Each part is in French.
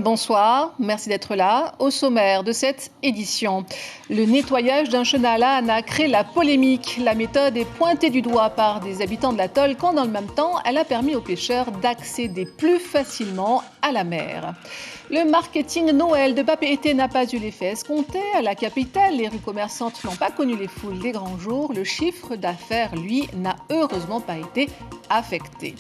Bonsoir, merci d'être là. Au sommaire de cette édition, le nettoyage d'un chenal à Anna crée la polémique. La méthode est pointée du doigt par des habitants de l'atoll quand dans le même temps, elle a permis aux pêcheurs d'accéder plus facilement à la mer. Le marketing Noël de Papeete n'a pas eu l'effet escompté. À la capitale, les rues commerçantes n'ont pas connu les foules des grands jours. Le chiffre d'affaires, lui, n'a heureusement pas été affecté.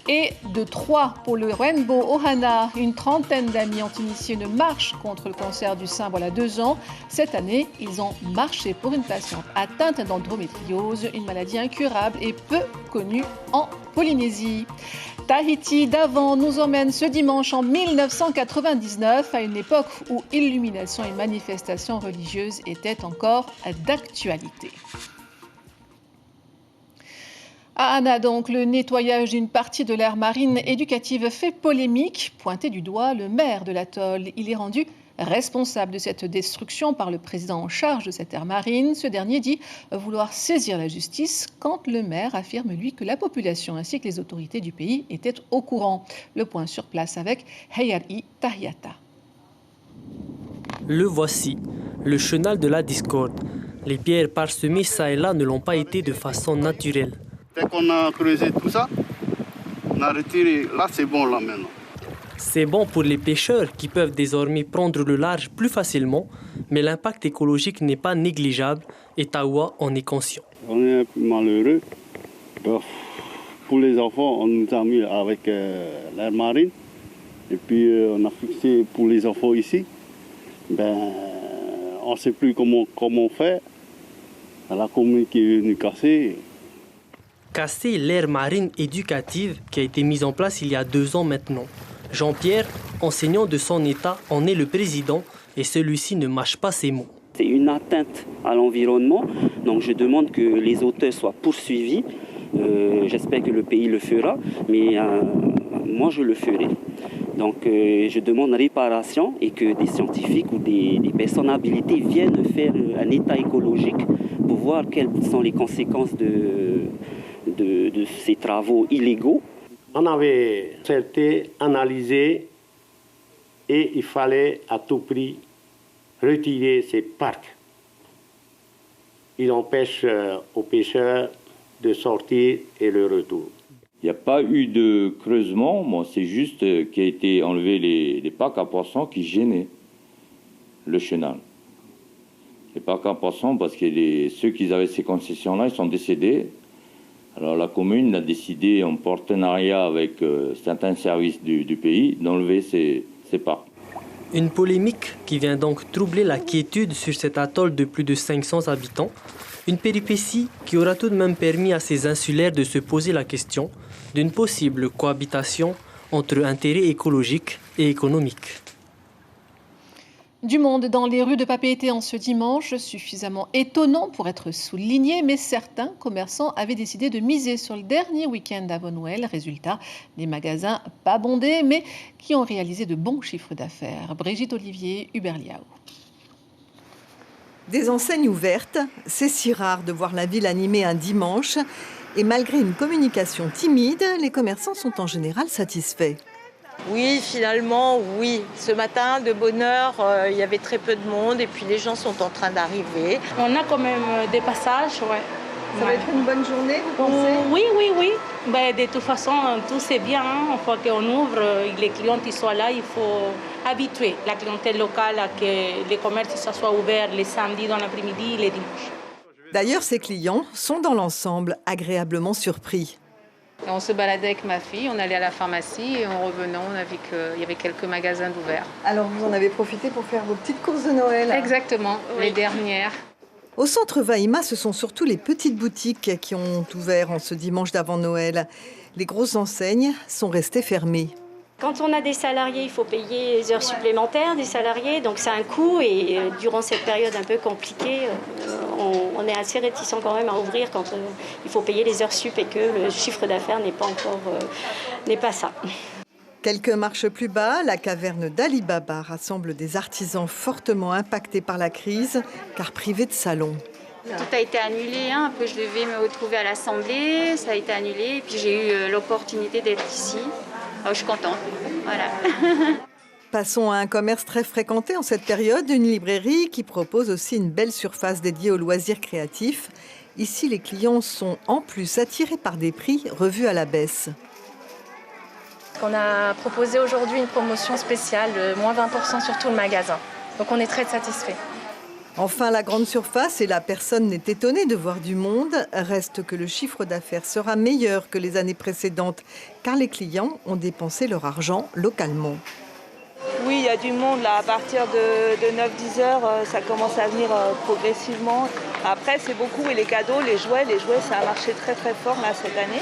Et de 3 pour le Rainbow Ohana, une trentaine d'amis ont initié une marche contre le cancer du sein voilà 2 ans. Cette année, ils ont marché pour une patiente atteinte d'endométriose, une maladie incurable et peu connue en Polynésie. Tahiti d'avant nous emmène ce dimanche en 1999, à une époque où illumination et manifestations religieuses étaient encore d'actualité. À Anna, donc, le nettoyage d'une partie de l'aire marine éducative fait polémique. Pointé du doigt, le maire de l'atoll, il est rendu responsable de cette destruction par le président en charge de cette aire marine. Ce dernier dit vouloir saisir la justice quand le maire affirme, lui, que la population ainsi que les autorités du pays étaient au courant. Le point sur place avec Heyari Tahiata. Le voici, le chenal de la discorde. Les pierres parsemées ça et là ne l'ont pas été de façon naturelle. Dès qu'on a creusé tout ça, on a retiré. Là, c'est bon, là, maintenant. C'est bon pour les pêcheurs qui peuvent désormais prendre le large plus facilement, mais l'impact écologique n'est pas négligeable et Tawa en est conscient. On est un peu malheureux. Pour les enfants, on nous a mis avec l'aire marine. Et puis, on a fixé pour les enfants ici. On ne sait plus comment faire. La commune qui est venue casser. Casser l'aire marine éducative qui a été mise en place il y a 2 ans maintenant. Jean-Pierre, enseignant de son état, en est le président et celui-ci ne mâche pas ses mots. C'est une atteinte à l'environnement, donc je demande que les auteurs soient poursuivis. J'espère que le pays le fera, mais moi je le ferai. Donc je demande réparation et que des scientifiques ou des personnes habilitées viennent faire un état écologique pour voir quelles sont les conséquences de ces travaux illégaux. On avait certé, analysé et il fallait à tout prix retirer ces parcs. Il empêche aux pêcheurs de sortir et le retour. Il n'y a pas eu de creusement, c'est juste qu'il a été enlevé les parcs à poissons qui gênaient le chenal. Les parcs à poissons, parce que ceux qui avaient ces concessions-là, ils sont décédés. Alors la commune a décidé, en partenariat avec certains services du pays, d'enlever ces parcs. Une polémique qui vient donc troubler la quiétude sur cet atoll de plus de 500 habitants. Une péripétie qui aura tout de même permis à ces insulaires de se poser la question d'une possible cohabitation entre intérêts écologiques et économiques. Du monde dans les rues de Papeete en ce dimanche, suffisamment étonnant pour être souligné, mais certains commerçants avaient décidé de miser sur le dernier week-end avant Noël. Résultat, des magasins pas bondés, mais qui ont réalisé de bons chiffres d'affaires. Brigitte Olivier, Hubert Liao. Des enseignes ouvertes, c'est si rare de voir la ville animée un dimanche. Et malgré une communication timide, les commerçants sont en général satisfaits. Oui, finalement, oui. Ce matin, de bonne heure, il y avait très peu de monde et puis les gens sont en train d'arriver. On a quand même des passages, ouais. Ça va être une bonne journée, vous pensez? Oui. De toute façon, tout c'est bien. Une fois qu'on ouvre, les clients qui soient là, il faut habituer la clientèle locale à que les commerces soient ouverts les samedis dans l'après-midi et les dimanches. D'ailleurs, ces clients sont dans l'ensemble agréablement surpris. On se baladait avec ma fille, on allait à la pharmacie et en revenant, on a vu qu'il y avait quelques magasins d'ouverts. Alors vous en avez profité pour faire vos petites courses de Noël? Exactement, oui. Les dernières. Au centre Vaima, ce sont surtout les petites boutiques qui ont ouvert en ce dimanche d'avant Noël. Les grosses enseignes sont restées fermées. Quand on a des salariés, il faut payer les heures supplémentaires des salariés, donc c'est un coût et durant cette période un peu compliquée, on est assez réticent quand même à ouvrir quand il faut payer les heures sup et que le chiffre d'affaires n'est pas ça. Quelques marches plus bas, la caverne d'Ali Baba rassemble des artisans fortement impactés par la crise, car privés de salon. Tout a été annulé, un peu je devais me retrouver à l'Assemblée, ça a été annulé, et puis j'ai eu l'opportunité d'être ici. Je suis contente, voilà. Passons à un commerce très fréquenté en cette période, une librairie qui propose aussi une belle surface dédiée aux loisirs créatifs. Ici, les clients sont en plus attirés par des prix revus à la baisse. On a proposé aujourd'hui une promotion spéciale, moins 20% sur tout le magasin. Donc on est très satisfaits. Enfin, la grande surface, et la personne n'est étonnée de voir du monde, reste que le chiffre d'affaires sera meilleur que les années précédentes, car les clients ont dépensé leur argent localement. Oui, il y a du monde là, à partir de 9-10 heures, ça commence à venir progressivement. Après, c'est beaucoup, et les cadeaux, les jouets, ça a marché très très fort là, cette année.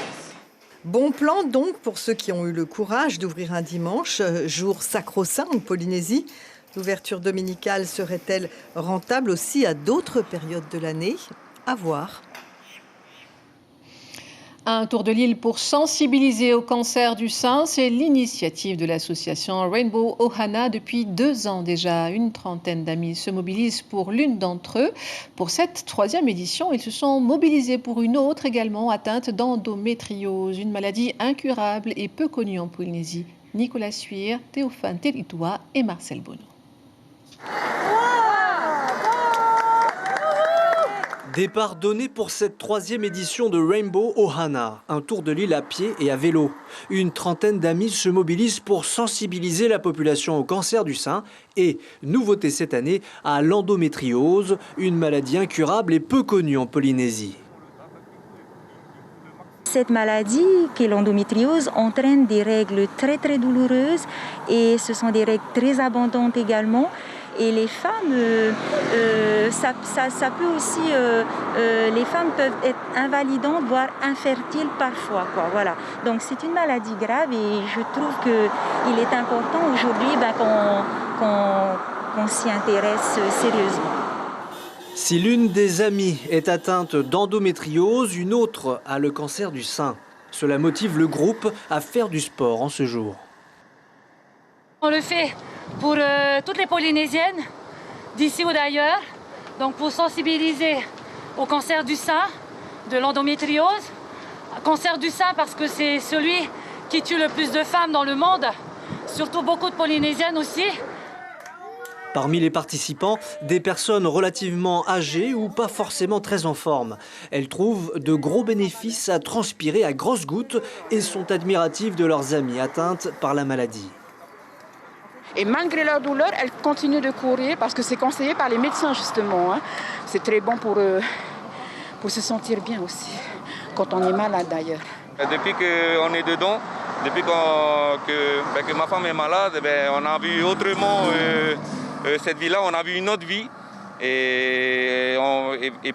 Bon plan donc pour ceux qui ont eu le courage d'ouvrir un dimanche, jour sacro-saint en Polynésie. L'ouverture dominicale serait-elle rentable aussi à d'autres périodes de l'année? À voir. Un tour de l'île pour sensibiliser au cancer du sein, c'est l'initiative de l'association Rainbow Ohana depuis 2 ans déjà. Une trentaine d'amis se mobilisent pour l'une d'entre eux. Pour cette 3e édition, ils se sont mobilisés pour une autre également atteinte d'endométriose, une maladie incurable et peu connue en Polynésie. Nicolas Suire, Théophane Télitois et Marcel Bonneau. Départ donné pour cette 3e édition de Rainbow Ohana, un tour de l'île à pied et à vélo. Une trentaine d'amis se mobilisent pour sensibiliser la population au cancer du sein et, nouveauté cette année, à l'endométriose, une maladie incurable et peu connue en Polynésie. Cette maladie, qui est l'endométriose, entraîne des règles très très douloureuses et ce sont des règles très abondantes également. Et les femmes, ça peut aussi, les femmes peuvent être invalidantes, voire infertiles parfois, quoi. Voilà. Donc c'est une maladie grave et je trouve qu'il est important aujourd'hui qu'on s'y intéresse sérieusement. Si l'une des amies est atteinte d'endométriose, une autre a le cancer du sein. Cela motive le groupe à faire du sport en ce jour. On le fait pour toutes les Polynésiennes, d'ici ou d'ailleurs, donc pour sensibiliser au cancer du sein, de l'endométriose. Cancer du sein parce que c'est celui qui tue le plus de femmes dans le monde, surtout beaucoup de Polynésiennes aussi. Parmi les participants, des personnes relativement âgées ou pas forcément très en forme. Elles trouvent de gros bénéfices à transpirer à grosses gouttes et sont admiratives de leurs amies atteintes par la maladie. Et malgré leur douleur, elles continuent de courir parce que c'est conseillé par les médecins justement. C'est très bon pour se sentir bien aussi, quand on est malade d'ailleurs. Depuis qu'on est dedans, depuis que ma femme est malade, on a vu autrement cette vie-là, on a vu une autre vie. Et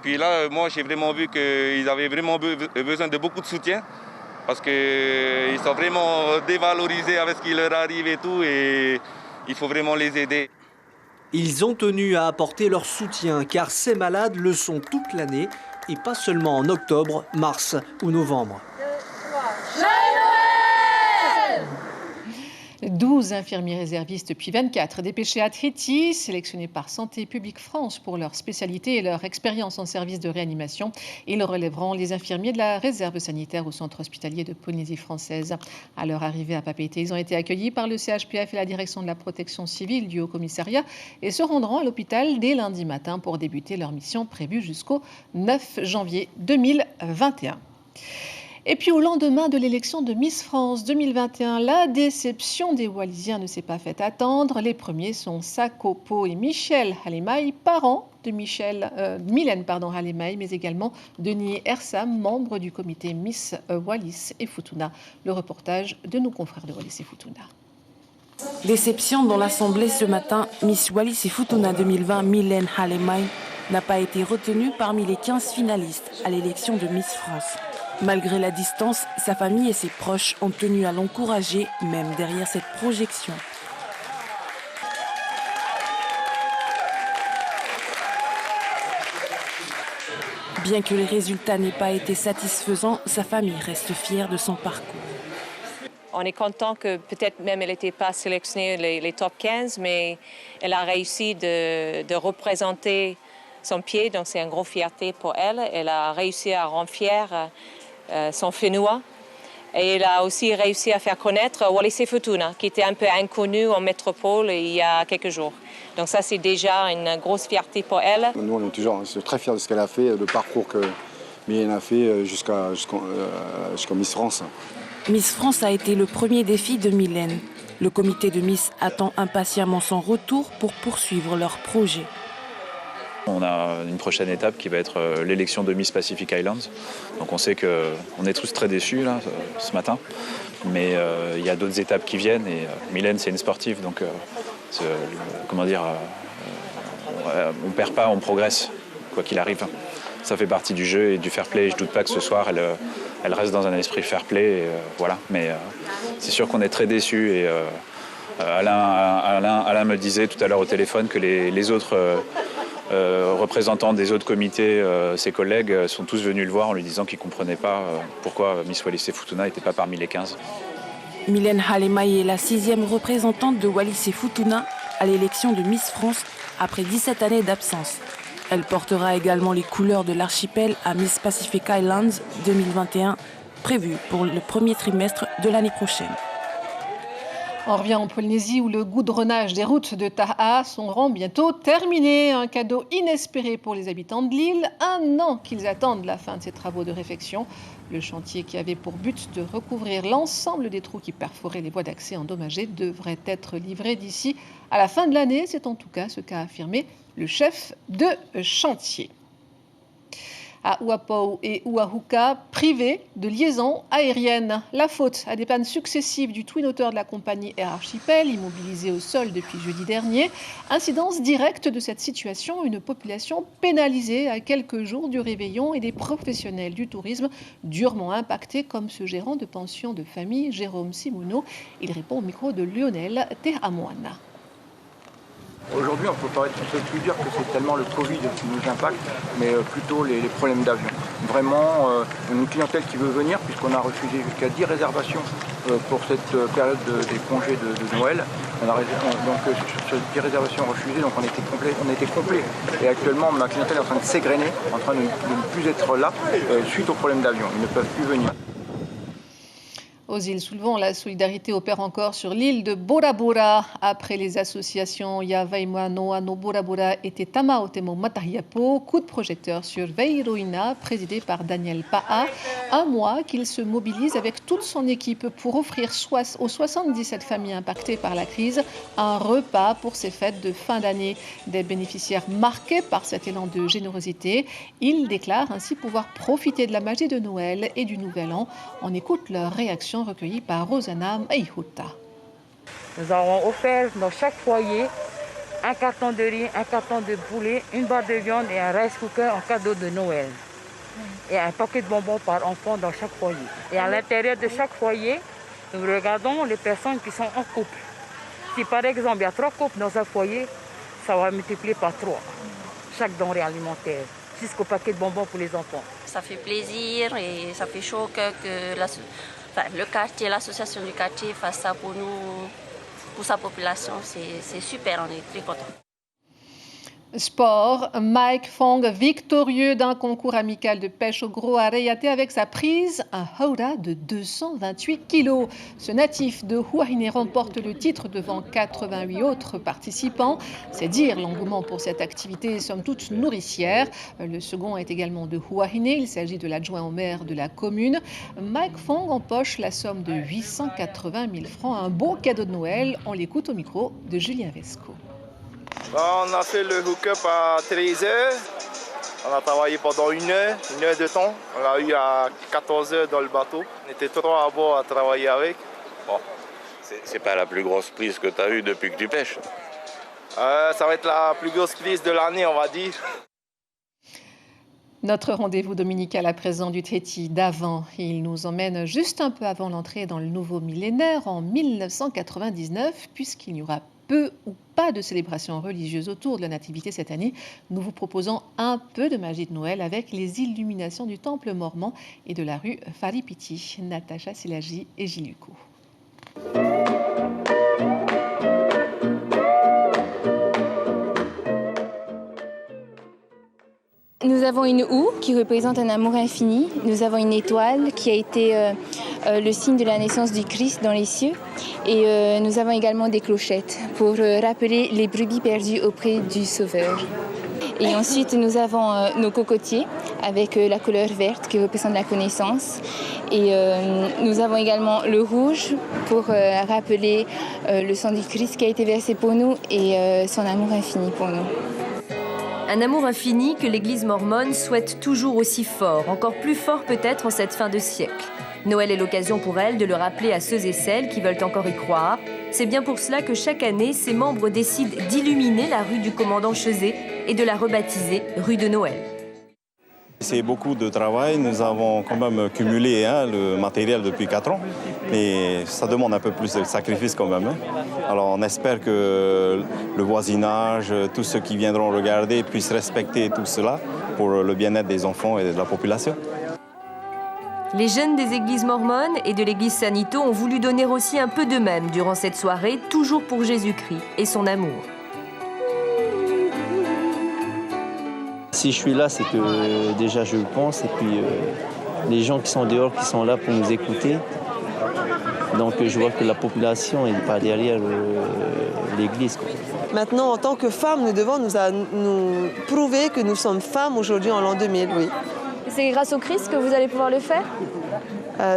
puis là, moi j'ai vraiment vu qu'ils avaient vraiment besoin de beaucoup de soutien. Parce qu'ils sont vraiment dévalorisés avec ce qui leur arrive et tout. Et il faut vraiment les aider. Ils ont tenu à apporter leur soutien car ces malades le sont toute l'année et pas seulement en octobre, mars ou novembre. 12 infirmiers réservistes puis 24 dépêchés à Tahiti, sélectionnés par Santé publique France pour leur spécialité et leur expérience en service de réanimation. Ils relèveront les infirmiers de la réserve sanitaire au centre hospitalier de Polynésie française. À leur arrivée à Papeete, ils ont été accueillis par le CHPF et la direction de la protection civile du Haut-Commissariat et se rendront à l'hôpital dès lundi matin pour débuter leur mission prévue jusqu'au 9 janvier 2021. Et puis au lendemain de l'élection de Miss France 2021, la déception des Wallisiens ne s'est pas fait attendre. Les premiers sont Sakopo et Michel Halemaï, parents de Mylène Halemaï, mais également Denis Ersam, membre du comité Miss Wallis et Futuna. Le reportage de nos confrères de Wallis et Futuna. Déception dans l'Assemblée ce matin, Miss Wallis et Futuna 2020, Mylène Halemaï, n'a pas été retenue parmi les 15 finalistes à l'élection de Miss France. Malgré la distance, sa famille et ses proches ont tenu à l'encourager, même derrière cette projection. Bien que les résultats n'aient pas été satisfaisants, sa famille reste fière de son parcours. On est content que peut-être même elle n'était pas sélectionnée les top 15, mais elle a réussi de représenter son pied, donc c'est une grosse fierté pour elle. Elle a réussi à rendre fière son Fénois Et il a aussi réussi à faire connaître Wallis et Futuna, qui était un peu inconnu en métropole il y a quelques jours. Donc ça, c'est déjà une grosse fierté pour elle. Nous, on est toujours très fiers de ce qu'elle a fait, le parcours que Mylène a fait jusqu'à Miss France. Miss France a été le premier défi de Mylène. Le comité de Miss attend impatiemment son retour pour poursuivre leur projet. On a une prochaine étape qui va être l'élection de Miss Pacific Islands. Donc on sait qu'on est tous très déçus là, ce matin, mais il y a d'autres étapes qui viennent et Mylène c'est une sportive, donc on ne perd pas, on progresse, quoi qu'il arrive. Ça fait partie du jeu et du fair play. Je ne doute pas que ce soir elle reste dans un esprit fair play. Voilà. Mais c'est sûr qu'on est très déçus et Alain me disait tout à l'heure au téléphone que les autres représentants des autres comités, ses collègues, sont tous venus le voir en lui disant qu'ils ne comprenaient pas pourquoi Miss Wallis et Futuna n'était pas parmi les 15. Mylène Halemaï est la 6e représentante de Wallis et Futuna à l'élection de Miss France après 17 années d'absence. Elle portera également les couleurs de l'archipel à Miss Pacific Islands 2021, prévue pour le premier trimestre de l'année prochaine. On revient en Polynésie où le goudronnage des routes de Taha seront bientôt terminé. Un cadeau inespéré pour les habitants de l'île. 1 an qu'ils attendent la fin de ces travaux de réfection. Le chantier qui avait pour but de recouvrir l'ensemble des trous qui perforaient les voies d'accès endommagées devrait être livré d'ici à la fin de l'année. C'est en tout cas ce qu'a affirmé le chef de chantier. À Uapau et Uahuka, privés de liaison aérienne. La faute à des pannes successives du Twin Otter de la compagnie Air Archipel, immobilisé au sol depuis jeudi dernier. Incidence directe de cette situation, une population pénalisée à quelques jours du réveillon et des professionnels du tourisme durement impactés, comme ce gérant de pension de famille, Jérôme Simoneau. Il répond au micro de Lionel Tehamoana. Aujourd'hui, on ne peut plus dire que c'est tellement le Covid qui nous impacte, mais plutôt les problèmes d'avion. Vraiment, une clientèle qui veut venir, puisqu'on a refusé jusqu'à 10 réservations pour cette période des congés de Noël. Donc sur ces 10 réservations refusées, donc on était complet. Et actuellement, ma clientèle est en train de s'égrener, en train de ne plus être là, suite aux problèmes d'avion. Ils ne peuvent plus venir. Aux îles Soulevant, la solidarité opère encore sur l'île de Bora Bora. Après les associations Yavaimano, Ano Bora Bora et Tama Otemo Matahiapo, coup de projecteur sur Veiroina, présidé par Daniel Pa'a. 1 mois qu'il se mobilise avec toute son équipe pour offrir aux 77 familles impactées par la crise un repas pour ces fêtes de fin d'année. Des bénéficiaires marqués par cet élan de générosité, ils déclarent ainsi pouvoir profiter de la magie de Noël et du Nouvel An. On écoute leur réaction recueillie par Rosanna Meihuta. Nous avons offert dans chaque foyer un carton de riz, un carton de poulet, une barre de viande et un rice cooker en cadeau de Noël. Et un paquet de bonbons par enfant dans chaque foyer. Et à l'intérieur de chaque foyer, nous regardons les personnes qui sont en couple. Si par exemple il y a 3 couples dans un foyer, ça va multiplier par 3 chaque denrée alimentaire, jusqu'au paquet de bonbons pour les enfants. Ça fait plaisir et ça fait chaud que le quartier, l'association du quartier fasse ça pour nous, pour sa population. C'est super, on est très contents. Sport, Mike Fong, victorieux d'un concours amical de pêche au gros à Reyate avec sa prise, un hauda de 228 kilos. Ce natif de Huahine remporte le titre devant 88 autres participants. C'est dire l'engouement pour cette activité, somme toute nourricière. Le second est également de Huahine, il s'agit de l'adjoint au maire de la commune. Mike Fong empoche la somme de 880 000 francs, un beau cadeau de Noël. On l'écoute au micro de Julien Vesco. On a fait le hook-up à 13h. On a travaillé pendant 1 heure de temps. On l'a eu à 14h dans le bateau. On était 3 à bord à travailler avec. Bon, c'est pas la plus grosse prise que tu as eue depuis que tu pêches. Ça va être la plus grosse prise de l'année, on va dire. Notre rendez-vous dominical à présent du Tahiti d'avant. Il nous emmène juste un peu avant l'entrée dans le nouveau millénaire en 1999, puisqu'il n'y aura peu ou pas de célébration religieuse autour de la Nativité cette année. Nous vous proposons un peu de magie de Noël avec les illuminations du temple mormon et de la rue Faripiti. Natacha Silagi et Gilles Lucot. Nous Nous avons une houe qui représente un amour infini. Nous avons une étoile qui a été le signe de la naissance du Christ dans les cieux. Et nous avons également des clochettes pour rappeler les brebis perdues auprès du Sauveur. Et ensuite, nous avons nos cocotiers avec la couleur verte qui représente la connaissance. Et nous avons également le rouge pour rappeler le sang du Christ qui a été versé pour nous et son amour infini pour nous. Un amour infini que l'Église mormone souhaite toujours aussi fort, encore plus fort peut-être en cette fin de siècle. Noël est l'occasion pour elle de le rappeler à ceux et celles qui veulent encore y croire. C'est bien pour cela que chaque année, ses membres décident d'illuminer la rue du Commandant Chezé et de la rebaptiser rue de Noël. C'est beaucoup de travail. Nous avons quand même cumulé le matériel depuis 4 ans. Mais ça demande un peu plus de sacrifice quand même. Alors on espère que le voisinage, tous ceux qui viendront regarder puissent respecter tout cela pour le bien-être des enfants et de la population. Les jeunes des églises mormones et de l'église Sanito ont voulu donner aussi un peu d'eux-mêmes durant cette soirée, toujours pour Jésus-Christ et son amour. Si je suis là, c'est que déjà je le pense, et puis les gens qui sont dehors, qui sont là pour nous écouter. Donc je vois que la population n'est pas derrière l'église. Maintenant, en tant que femmes, nous devons nous prouver que nous sommes femmes aujourd'hui en l'an 2000, oui. C'est grâce au Christ que vous allez pouvoir le faire ?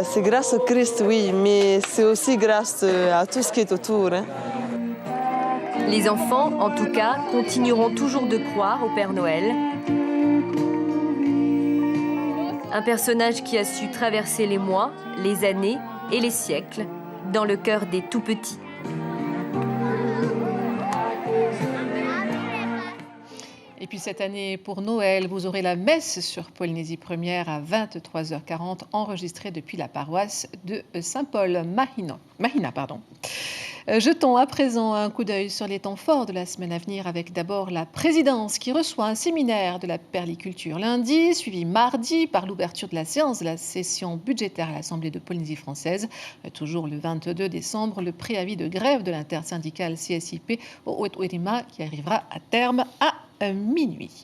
C'est grâce au Christ, oui, mais c'est aussi grâce à tout ce qui est autour. Les enfants, en tout cas, continueront toujours de croire au Père Noël. Un personnage qui a su traverser les mois, les années et les siècles dans le cœur des tout-petits. Et puis cette année, pour Noël, vous aurez la messe sur Polynésie Première à 23h40, enregistrée depuis la paroisse de Saint-Paul-Mahina. Jetons à présent un coup d'œil sur les temps forts de la semaine à venir, avec d'abord la présidence qui reçoit un séminaire de la perliculture lundi, suivi mardi par l'ouverture de la séance de la session budgétaire à l'Assemblée de Polynésie française. Toujours le 22 décembre, le préavis de grève de l'intersyndicale CSIP au Oued-Ouirima qui arrivera à terme à minuit.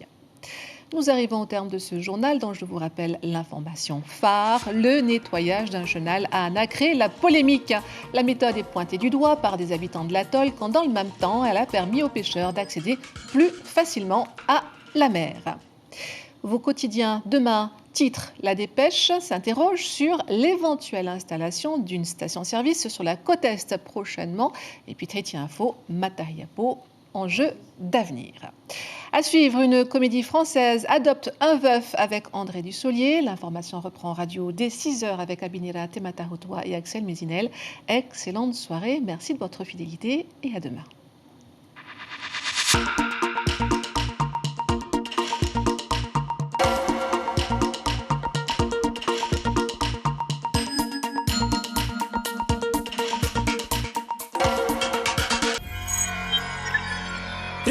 Nous arrivons au terme de ce journal dont je vous rappelle l'information phare. Le nettoyage d'un chenal à Anna crée la polémique. La méthode est pointée du doigt par des habitants de l'atoll quand dans le même temps, elle a permis aux pêcheurs d'accéder plus facilement à la mer. Vos quotidiens demain, titre, la Dépêche s'interroge sur l'éventuelle installation d'une station-service sur la côte Est prochainement. Et puis Tahiti Info, Matariapo, enjeu d'avenir. À suivre, une comédie française adopte un veuf avec André Dussolier. L'information reprend en radio dès 6h avec Abinira Tematahotoa et Axel Mézinel. Excellente soirée, merci de votre fidélité et à demain.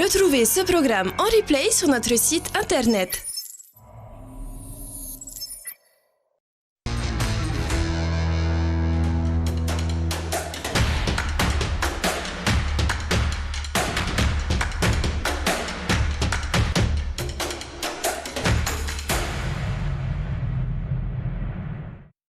Retrouvez ce programme en replay sur notre site internet